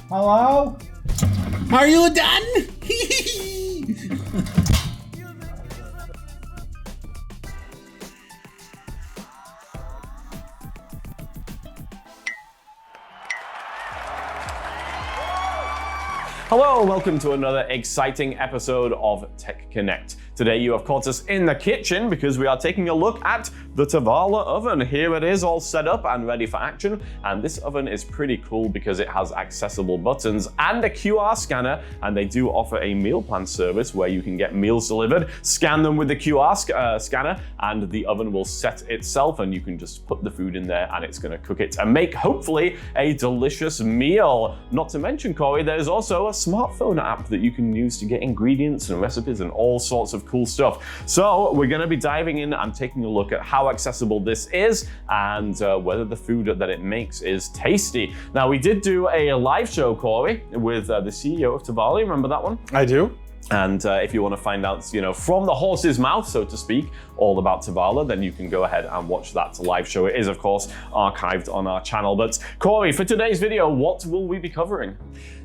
Hello? Are you done? Hello and welcome to another exciting episode of Tech Connect. Today you have caught us in the kitchen because we are taking a look at the Tovala oven. Here it is all set up and ready for action, and this oven is pretty cool because it has accessible buttons and a QR scanner, and they do offer a meal plan service where you can get meals delivered, scan them with the QR scanner, and the oven will set itself and you can just put the food in there and it's going to cook it and make hopefully a delicious meal. Not to mention, Corey, there's also a smartphone app that you can use to get ingredients and recipes and all sorts of cool stuff. So we're going to be diving in and taking a look at how accessible this is and whether the food that it makes is tasty. Now, we did do a live show, Corey, with the CEO of Tovala. Remember that one? I do. And if you want to find out, from the horse's mouth, so to speak, all about Tovala, then you can go ahead and watch that live show. It is, of course, archived on our channel. But Corey, for today's video, what will we be covering?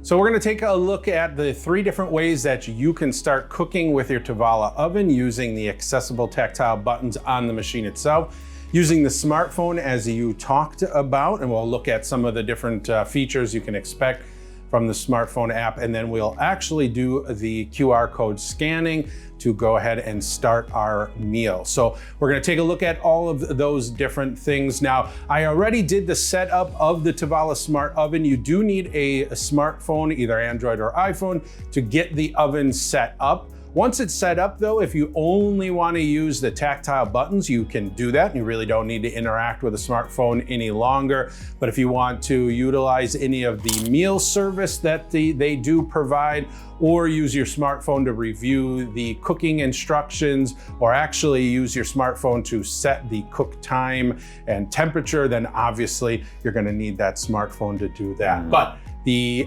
So we're going to take a look at the 3 different ways that you can start cooking with your Tovala oven using the accessible tactile buttons on the machine itself, using the smartphone as you talked about, and we'll look at some of the different features you can expect from the smartphone app, and then we'll actually do the QR code scanning to go ahead and start our meal. So we're gonna take a look at all of those different things. Now, I already did the setup of the Tovala Smart Oven. You do need a smartphone, either Android or iPhone, to get the oven set up. Once it's set up though, if you only want to use the tactile buttons, you can do that. You really don't need to interact with a smartphone any longer. But if you want to utilize any of the meal service that they do provide, or use your smartphone to review the cooking instructions, or actually use your smartphone to set the cook time and temperature, then obviously you're going to need that smartphone to do that. But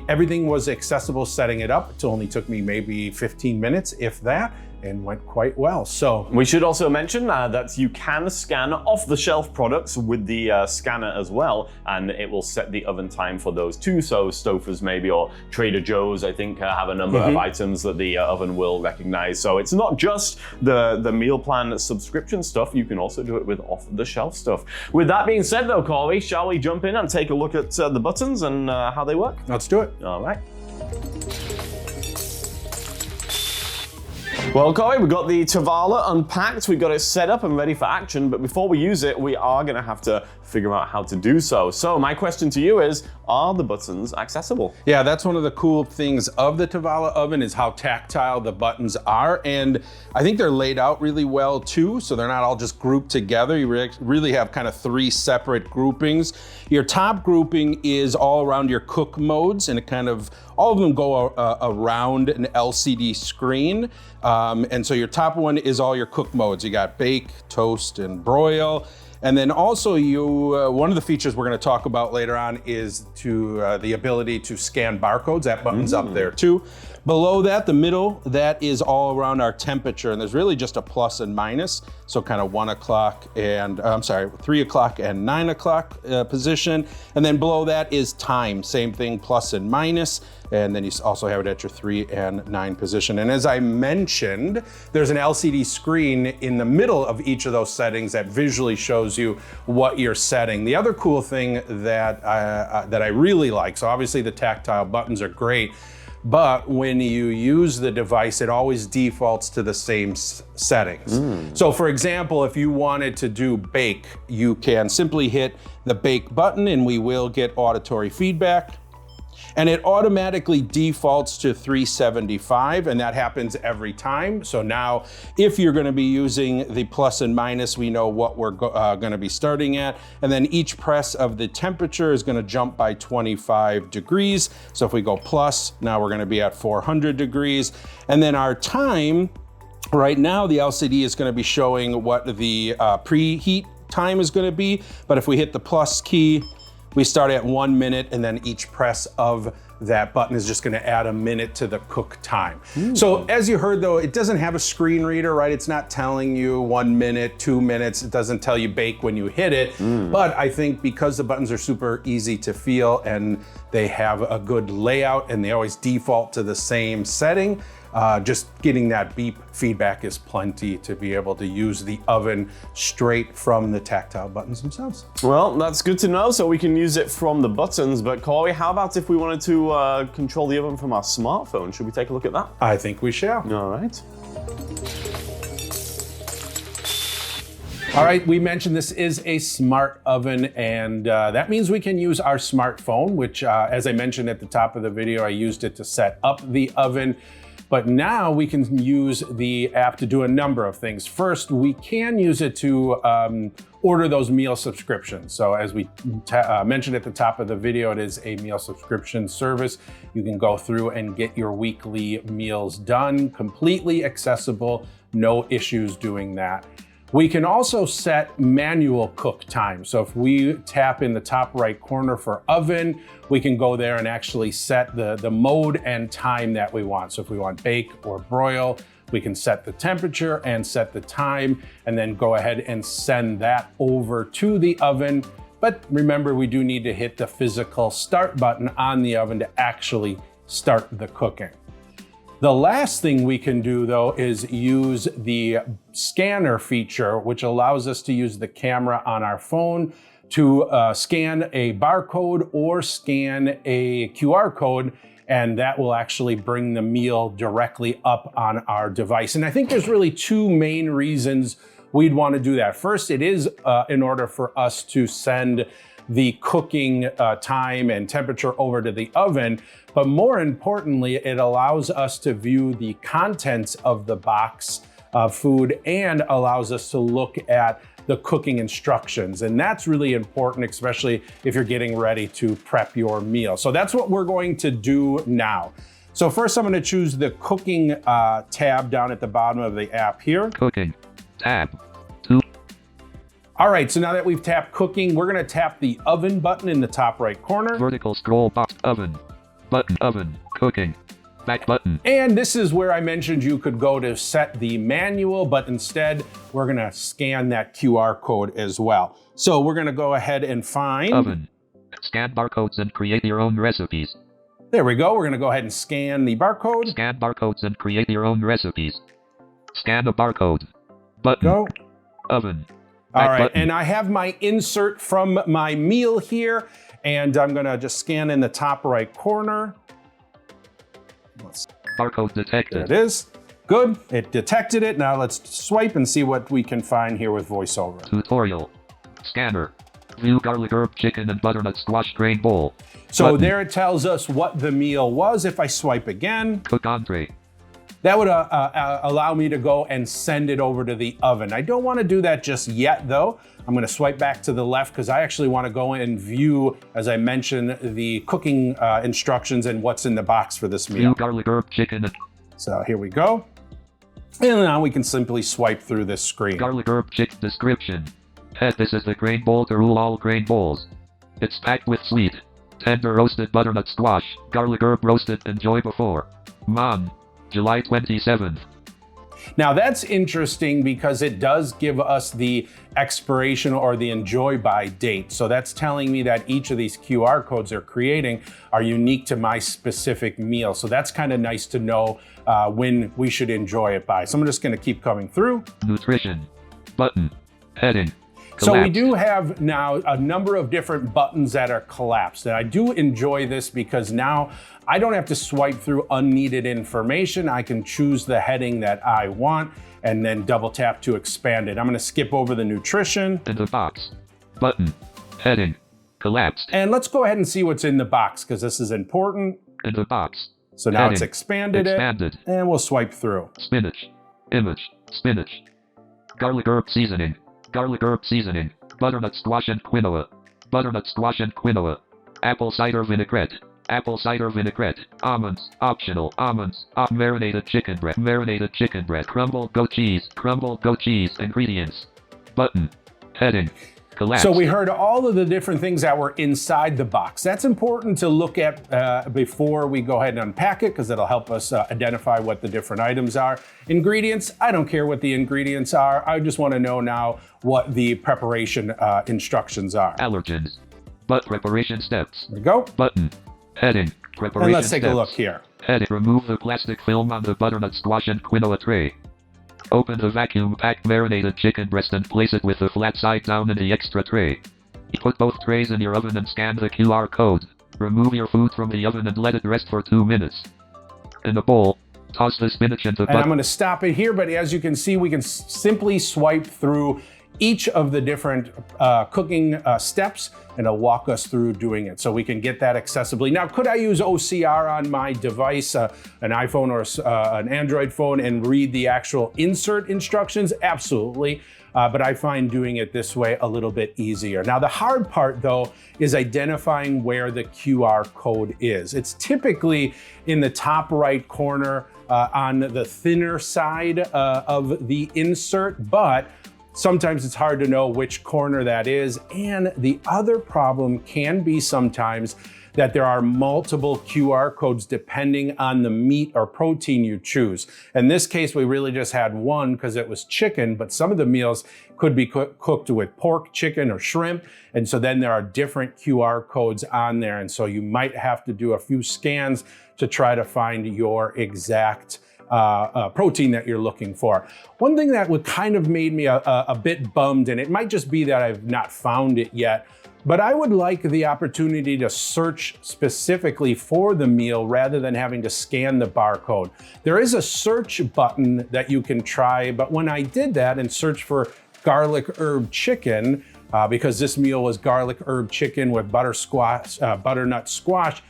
everything was accessible setting it up. It only took me maybe 15 minutes, if that, and went quite well. So we should also mention that you can scan off-the-shelf products with the scanner as well, and it will set the oven time for those too. So Stouffer's maybe, or Trader Joe's, I think, have a number of items that the oven will recognize. So it's not just the meal plan subscription stuff. You can also do it with off-the-shelf stuff. With that being said though, Corey, shall we jump in and take a look at the buttons and how they work? Let's do it. All right. Well, Corey, we've got the Tovala unpacked, we've got it set up and ready for action, but before we use it, we are going to have to figure out how to do so. So my question to you is, are the buttons accessible? Yeah, that's one of the cool things of the Tovala oven is how tactile the buttons are, and I think they're laid out really well too, so they're not all just grouped together. You really have kind of 3 separate groupings. Your top grouping is all around your cook modes, and it kind of, all of them go around an LCD screen. And so your top one is all your cook modes. You got bake, toast, and broil. And then also one of the features we're going to talk about later on is the ability to scan barcodes. That button's up there too. Below that, the middle, that is all around our temperature, and there's really just a plus and minus. So kind of 1 o'clock and, 3 o'clock and 9 o'clock position. And then below that is time, same thing, plus and minus. And then you also have it at your 3 and 9 position. And as I mentioned, there's an LCD screen in the middle of each of those settings that visually shows you what you're setting. The other cool thing that I really like, so obviously the tactile buttons are great, but when you use the device, it always defaults to the same settings. So for example, if you wanted to do bake, you can simply hit the bake button and we will get auditory feedback. And it automatically defaults to 375, and that happens every time. So now if you're going to be using the plus and minus, we know what we're going to be starting at. And then each press of the temperature is going to jump by 25 degrees. So if we go plus, now we're going to be at 400 degrees. And then our time, right now the LCD is going to be showing what the preheat time is going to be. But if we hit the plus key, We start at 1 minute, and then each press of that button is just gonna add a minute to the cook time. So as you heard though, it doesn't have a screen reader, right? It's not telling you 1 minute, 2 minutes. It doesn't tell you bake when you hit it. But I think because the buttons are super easy to feel and they have a good layout and they always default to the same setting, just getting that beep feedback is plenty to be able to use the oven straight from the tactile buttons themselves. Well, that's good to know, so we can use it from the buttons. But Corey, how about if we wanted to control the oven from our smartphone? Should we take a look at that? I think we shall. All right. All right, we mentioned this is a smart oven, and that means we can use our smartphone, which as I mentioned at the top of the video, I used it to set up the oven. But now we can use the app to do a number of things. First, we can use it to order those meal subscriptions. So as we mentioned at the top of the video, it is a meal subscription service. You can go through and get your weekly meals done, completely accessible, no issues doing that. We can also set manual cook time. So if we tap in the top right corner for oven, we can go there and actually set the mode and time that we want. So if we want bake or broil, we can set the temperature and set the time, and then go ahead and send that over to the oven. But remember, we do need to hit the physical start button on the oven to actually start the cooking. The last thing we can do though is use the scanner feature, which allows us to use the camera on our phone to scan a barcode or scan a QR code, and that will actually bring the meal directly up on our device. And I think there's really two main reasons we'd want to do that. First, it is in order for us to send the cooking time and temperature over to the oven, but more importantly, it allows us to view the contents of the box of food and allows us to look at the cooking instructions. And that's really important, especially if you're getting ready to prep your meal. So that's what we're going to do now. So first I'm going to choose the cooking tab down at the bottom of the app here. Cooking tab. All right, so now that we've tapped cooking, we're gonna tap the oven button in the top right corner. Vertical scroll box, oven, button, oven, cooking, back button. And this is where I mentioned you could go to set the manual, but instead we're gonna scan that QR code as well. So we're gonna go ahead and find oven, scan barcodes and create your own recipes. There we go, we're gonna go ahead and scan the barcode. Scan barcodes and create your own recipes. Scan a barcode, button, Go. Oven. All right, button. and I have my insert from my meal here, and I'm gonna just scan in the top right corner. Barcode detected. There it is. Good, it detected it. Now let's swipe and see what we can find here with VoiceOver. Tutorial. Scanner. View garlic herb chicken and butternut squash grain bowl. So Button. there it tells us what the meal was. If I swipe again, Cook entree. that would allow me to go and send it over to the oven. I don't want to do that just yet though. I'm going to swipe back to the left because I actually want to go and view, as I mentioned, the cooking instructions and what's in the box for this meal. View garlic herb chicken and So here we go. And now we can simply swipe through this screen. garlic herb chicken description. This is the grain bowl to rule all grain bowls. It's packed with sweet, tender roasted butternut squash, garlic herb roasted. Enjoy before. Mom. July 27th. Now that's interesting because it does give us the expiration or the enjoy by date. So that's telling me that each of these QR codes they're creating are unique to my specific meal. So that's kind of nice to know when we should enjoy it by. So I'm just going to keep coming through. Nutrition. Button. Heading. So we Collapsed. do have now a number of different buttons that are collapsed. And I do enjoy this because now I don't have to swipe through unneeded information. I can choose the heading that I want and then double tap to expand it. I'm going to skip over the nutrition. In the box. Button. Heading. Collapsed. And let's go ahead and see what's in the box because this is important. In the box. So now it's Heading. expanded Expanded. it. And we'll swipe through. Spinach. Image. Spinach. Garlic herb seasoning. Garlic herb seasoning. Butternut squash and quinoa. Butternut squash and quinoa. Apple cider vinaigrette. Apple cider vinaigrette. Almonds. Optional. Almonds. Marinated chicken breast. Marinated chicken breast. Crumbled goat cheese. Crumbled goat cheese. Ingredients. Button. Heading. Collapsed. So we heard all of the different things that were inside the box. That's important to look at before we go ahead and unpack it, because it'll help us identify what the different items are. Ingredients, I don't care what the ingredients are. I just want to know now what the preparation instructions are. Allergens. But preparation steps. There we go. Button. Heading. Preparation And let's take steps. a look here. Heading. Remove the plastic film on the butternut squash and quinoa tray. Open the vacuum-packed marinated chicken breast and place it with the flat side down in the extra tray. Put both trays in your oven and scan the QR code. Remove your food from the oven and let it rest for 2 minutes. In a bowl, toss the spinach into And I'm going to stop it here, but as you can see, we can simply swipe through each of the different cooking steps, and it'll walk us through doing it so we can get that accessibly. Now, could I use OCR on my device, an iPhone or an Android phone, and read the actual insert instructions? Absolutely. But I find doing it this way a little bit easier. Now, the hard part, though, is identifying where the QR code is. It's typically in the top right corner on the thinner side of the insert, but sometimes it's hard to know which corner that is. And the other problem can be sometimes that there are multiple QR codes depending on the meat or protein you choose. In this case, we really just had one because it was chicken, but some of the meals could be cooked with pork, chicken, or shrimp. And so then there are different QR codes on there. And so you might have to do a few scans to try to find your exact protein that you're looking for. One thing that would kind of made me a bit bummed, and it might just be that I've not found it yet, but I would like the opportunity to search specifically for the meal rather than having to scan the barcode. There is a search button that you can try, but when I did that and searched for garlic herb chicken, because this meal was garlic herb chicken with butternut squash,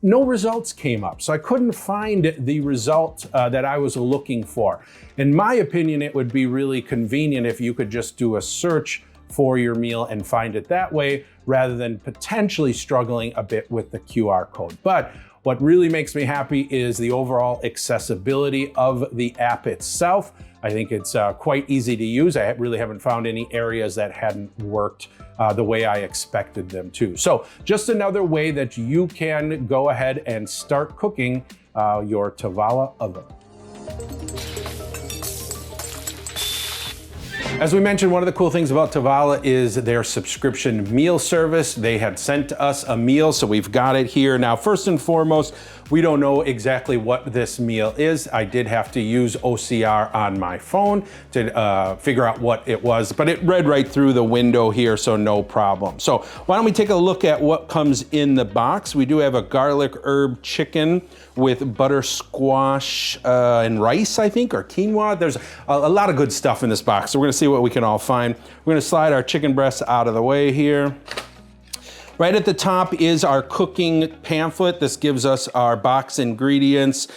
no results came up. So I couldn't find the result that I was looking for. In my opinion, it would be really convenient if you could just do a search for your meal and find it that way, rather than potentially struggling a bit with the QR code. But what really makes me happy is the overall accessibility of the app itself. I think it's quite easy to use. I really haven't found any areas that hadn't worked the way I expected them to. So just another way that you can go ahead and start cooking your Tovala oven. As we mentioned, one of the cool things about Tovala is their subscription meal service. They had sent us a meal, so we've got it here. Now, first and foremost, we don't know exactly what this meal is. I did have to use OCR on my phone to figure out what it was, but it read right through the window here, so no problem. So why don't we take a look at what comes in the box. We do have a garlic herb chicken with butter squash and rice, I think, or quinoa. There's a lot of good stuff in this box, so we're gonna see what we can all find. We're gonna slide our chicken breasts out of the way here. Right at the top is our cooking pamphlet. This gives us our box ingredients,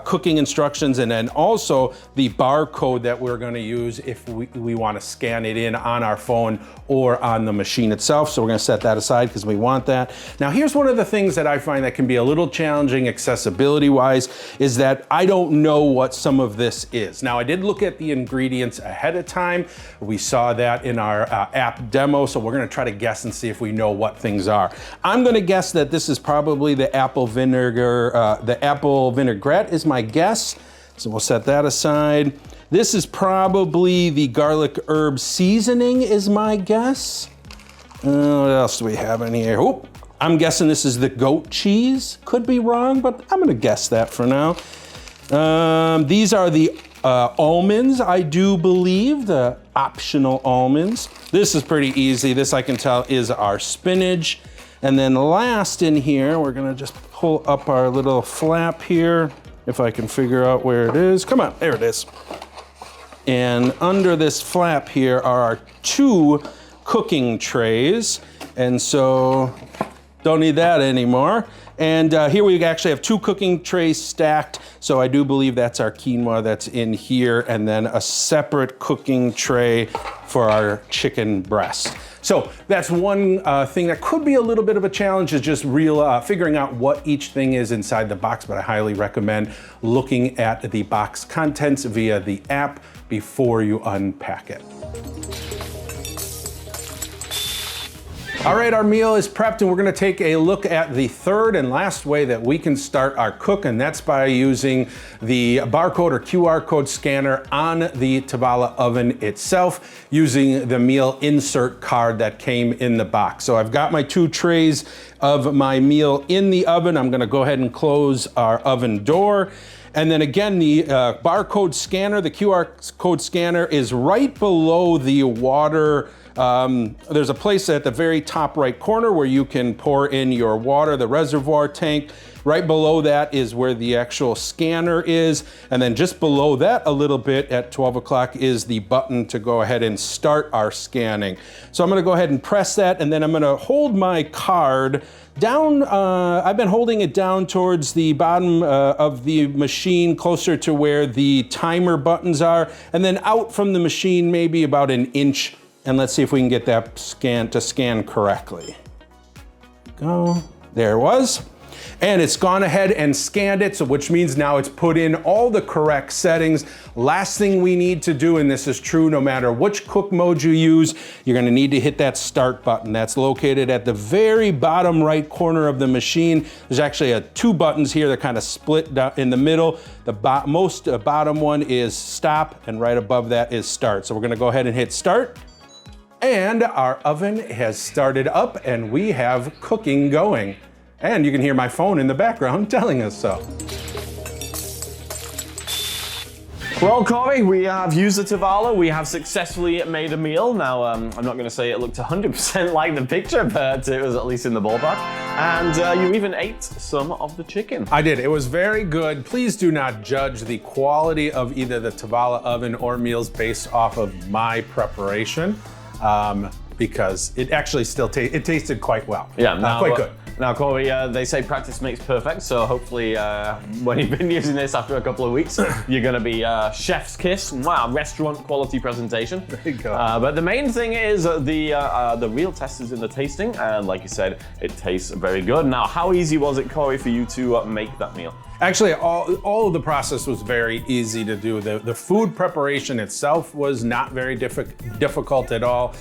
cooking instructions, and then also the barcode that we're going to use if we want to scan it in on our phone or on the machine itself. So we're going to set that aside because we want that. Now, here's one of the things that I find that can be a little challenging accessibility-wise, is that I don't know what some of this is. Now, I did look at the ingredients ahead of time. We saw that in our app demo, so we're going to try to guess and see if we know what things are. I'm going to guess that this is probably the apple vinegar, the apple vinaigrette is my guess. So we'll set that aside. This is probably the garlic herb seasoning is my guess. What else do we have in here? Oh, I'm guessing this is the goat cheese. Could be wrong, but I'm going to guess that for now. These are the almonds, I do believe, the optional almonds. This is pretty easy. This I can tell is our spinach. And then last in here, we're gonna just pull up our little flap here, if I can figure out where it is. Come on, there it is. And under this flap here are our 2 cooking trays. And so, don't need that anymore. And here we actually have 2 cooking trays stacked. So I do believe that's our quinoa that's in here, and then a separate cooking tray for our chicken breast. So that's one thing that could be a little bit of a challenge, is just figuring out what each thing is inside the box, but I highly recommend looking at the box contents via the app before you unpack it. All right, our meal is prepped and we're gonna take a look at the third and last way that we can start our cook, and that's by using the barcode or QR code scanner on the Tovala oven itself using the meal insert card that came in the box. So I've got my 2 trays of my meal in the oven. I'm gonna go ahead and close our oven door. And then again, the barcode scanner, the QR code scanner is right below the water. There's a place at the very top right corner where you can pour in your water, the reservoir tank. Right below that is where the actual scanner is. And then just below that a little bit at 12 o'clock is the button to go ahead and start our scanning. So I'm gonna go ahead and press that, and then I'm gonna hold my card down. I've been holding it down towards the bottom of the machine, closer to where the timer buttons are, and then out from the machine maybe about an inch. And let's see if we can get that scan correctly. Go, there it was. And it's gone ahead and scanned it, so which means now it's put in all the correct settings. Last thing we need to do, and this is true no matter which cook mode you use, you're gonna need to hit that start button. That's located at the very bottom right corner of the machine. There's actually 2 buttons here that kind of split down in the middle. The bottom one is stop, and right above that is start. So we're gonna go ahead and hit start. And our oven has started up and we have cooking going. And you can hear my phone in the background telling us so. Well, Corey, we have used the Tovala. We have successfully made a meal. Now, I'm not going to say it looked 100% like the picture, but it was at least in the ballpark. And you even ate some of the chicken. I did. It was very good. Please do not judge the quality of either the Tovala oven or meals based off of my preparation, because it actually still tasted quite well. Yeah, quite good. Now, Corey, they say practice makes perfect, so hopefully when you've been using this after a couple of weeks, you're going to be chef's kiss. Wow, restaurant quality presentation. There you go. But the main thing is the real test is in the tasting, and like you said, it tastes very good. Now, how easy was it, Corey, for you to make that meal? Actually, all of the process was very easy to do. The food preparation itself was not very difficult at all.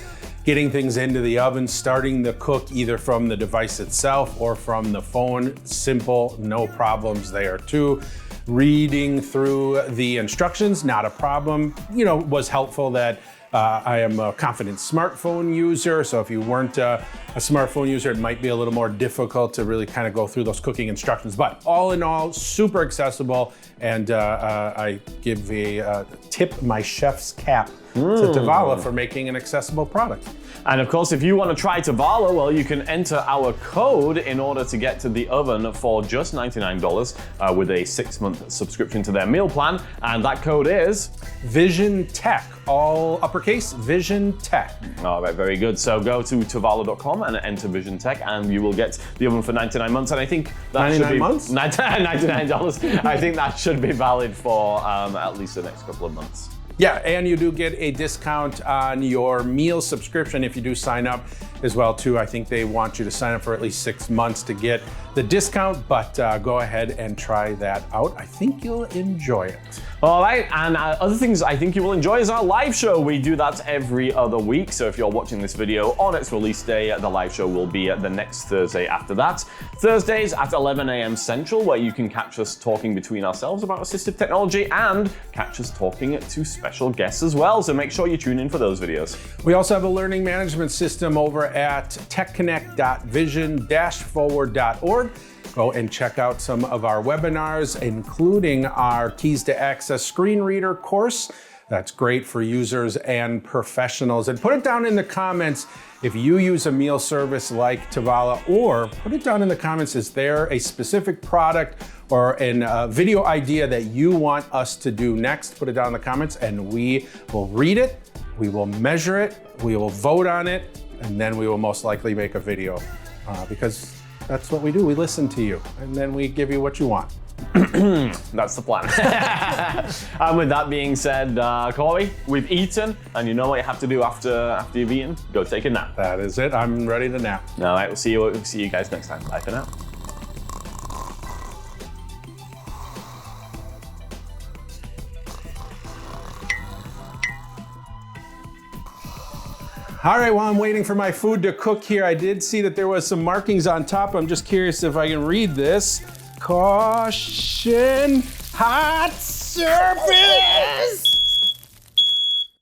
Getting things into the oven, starting the cook either from the device itself or from the phone, simple, no problems there too. Reading through the instructions, not a problem. You know, was helpful that I am a confident smartphone user, so if you weren't a smartphone user, it might be a little more difficult to really kind of go through those cooking instructions. But all in all, super accessible, and I give a tip my chef's cap to Tovala for making an accessible product. And of course, if you want to try Tovala, well, you can enter our code in order to get to the oven for just $99 with a 6-month subscription to their meal plan. And that code is VISIONTECH, all uppercase, VISIONTECH. All right, very good. So go to Tovala.com and enter VISIONTECH, and you will get the oven for 99 months. And I think that 99 should be months? $99. I think that should be valid for at least the next couple of months. Yeah, and you do get a discount on your meal subscription if you do sign up as well too. I think they want you to sign up for at least 6 months to get the discount, but go ahead and try that out. I think you'll enjoy it. All right, and other things I think you will enjoy is our live show. We do that every other week, so if you're watching this video on its release day, the live show will be the next Thursday after that. Thursdays at 11 a.m. Central, where you can catch us talking between ourselves about assistive technology and catch us talking to special guests as well, so make sure you tune in for those videos. We also have a learning management system over at techconnect.vision-forward.org. Go and check out some of our webinars, including our Keys to Access screen reader course. That's great for users and professionals. And put it down in the comments if you use a meal service like Tovala, or put it down in the comments, is there a specific product or a video idea that you want us to do next? Put it down in the comments and we will read it, we will measure it, we will vote on it, and then we will most likely make a video because that's what we do. We listen to you, and then we give you what you want. That's the plan. And with that being said, Corey, we've eaten, and you know what you have to do after you've eaten? Go take a nap. That is it. I'm ready to nap. All right, we'll see you guys next time. Bye for now. All right, while I'm waiting for my food to cook here, I did see that there was some markings on top. I'm just curious if I can read this. Caution, hot surface!